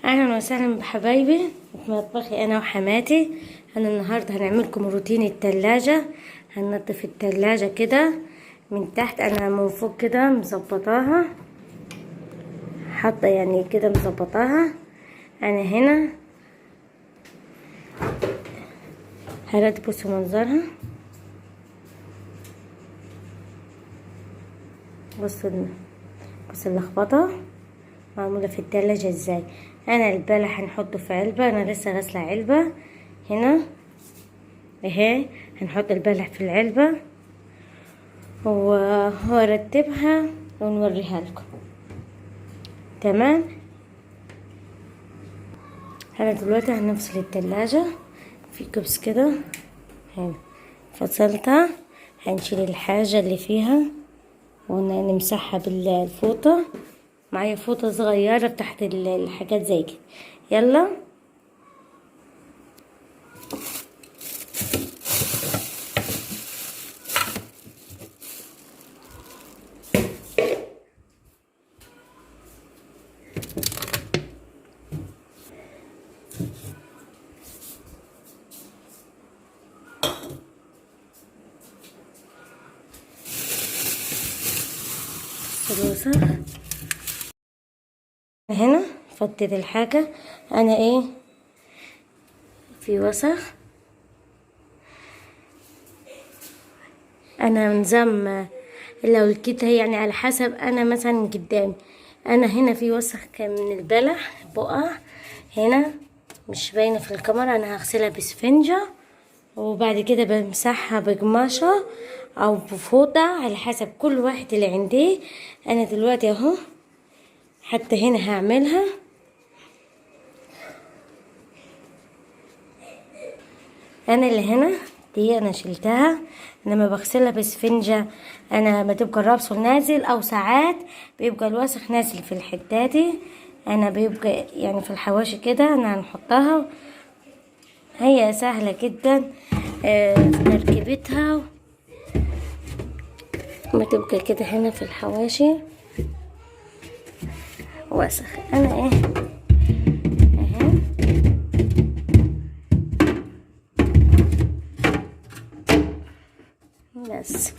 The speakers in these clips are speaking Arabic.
اهلا وسهلا بحبايبي في مطبخي انا وحماتي. انا النهارده هنعمل لكم روتين التلاجة. هننضف التلاجة كده من تحت، انا من فوق كده مظبطاها، حاطه يعني كده مظبطاها. انا هنا هرد بصوا منظرها، بصوا اللخبطه معموله في التلاجة ازاي. انا البلح هنحطه في علبه، انا لسه غاسله علبه هنا اهي. هنحط البلح في العلبه وهرتبها ونوريها لكم. تمام. انا دلوقتي هنفصل التلاجة في كبس كده هنا، فصلتها. هنشيل الحاجة اللي فيها ونمسحها بالفوطة. معايا فوطة صغيرة تحت الحاجات زي كده. يلا الوسخ هنا، فضيت الحاجة. انا ايه في وسخ، انا نظام لو الكيت يعني على حسب. انا مثلا قدامي انا هنا في وسخ كان من البلح بقع هنا مش باينه في الكاميرا. انا هغسلها بسفنجة وبعد كده بمسحها بقماشة او بفوطة على حسب كل واحد اللي عندي. انا دلوقتي اهو حتى هنا هعملها. انا اللي هنا دي انا شلتها لما بغسلها بسفنجة. انا بتبقى الرابسول نازل او ساعات بيبقى الوسخ نازل في الحتة دي. انا بيبقى يعني في الحواشي كده انا هنحطها. هي سهلة جدا في تركيبتها. بتبقى كده هنا في الحواشي وسخ. انا ايه اهي بس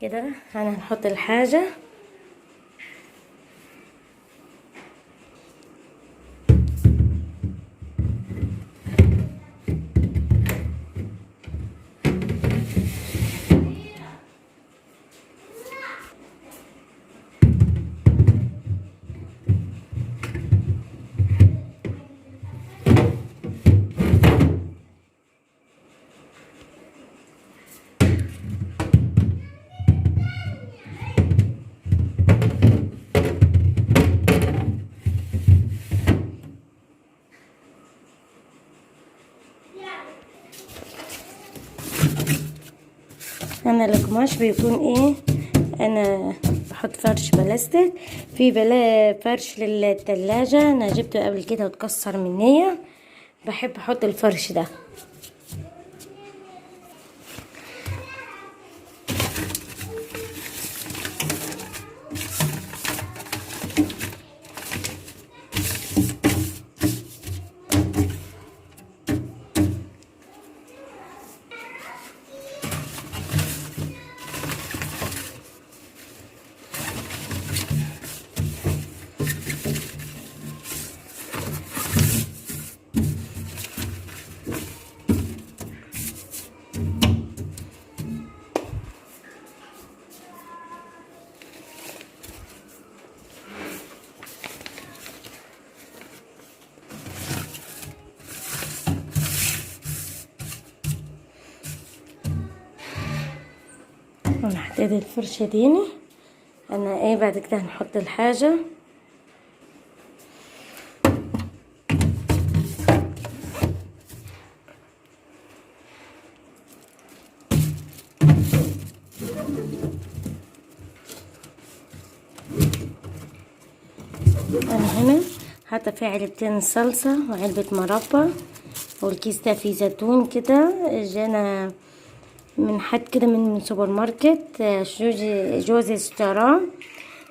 كده. انا هنحط الحاجة انا القماش بيكون ايه، انا بحط فرش بلاستيك في فرش للتلاجة. انا جبته قبل كده واتكسر مني، بحب احط الفرش ده. انا حطيت الفرشة ديني. انا ايه بعد كده هنحط الحاجة. انا هنا حاطه فيه علبتين صلصه وعلبه مربى، والكيس ده فيه زيتون كده جانا من حد كده من سوبر ماركت. جوزي اشتراه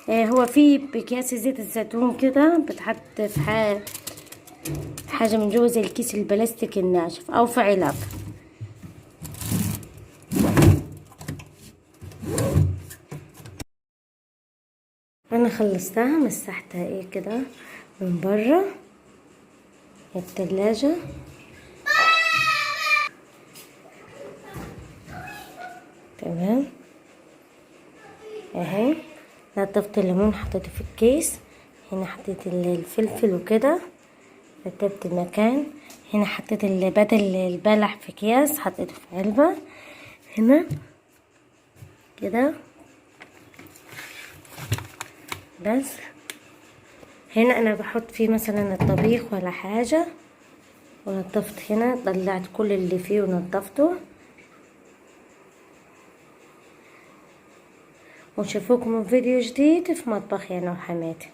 هو في بكياس زيت الزيتون كده بتحط في حاجة من جوه زي الكيس البلاستيك الناشف او في علب. انا خلصتها، مسحتها كده من بره التلاجة. تمام اهي. نضفت الليمون حطيته في الكيس. هنا حطيت الفلفل وكده، رتبت المكان. هنا حطيت بدل البلح في اكياس حطيته في علبة هنا كده بس. هنا انا بحط فيه مثلا الطبيخ ولا حاجة. ونضفت هنا، طلعت كل اللي فيه ونضفته. وشوفوكم من فيديو جديد في مطبخي انا وحماتي.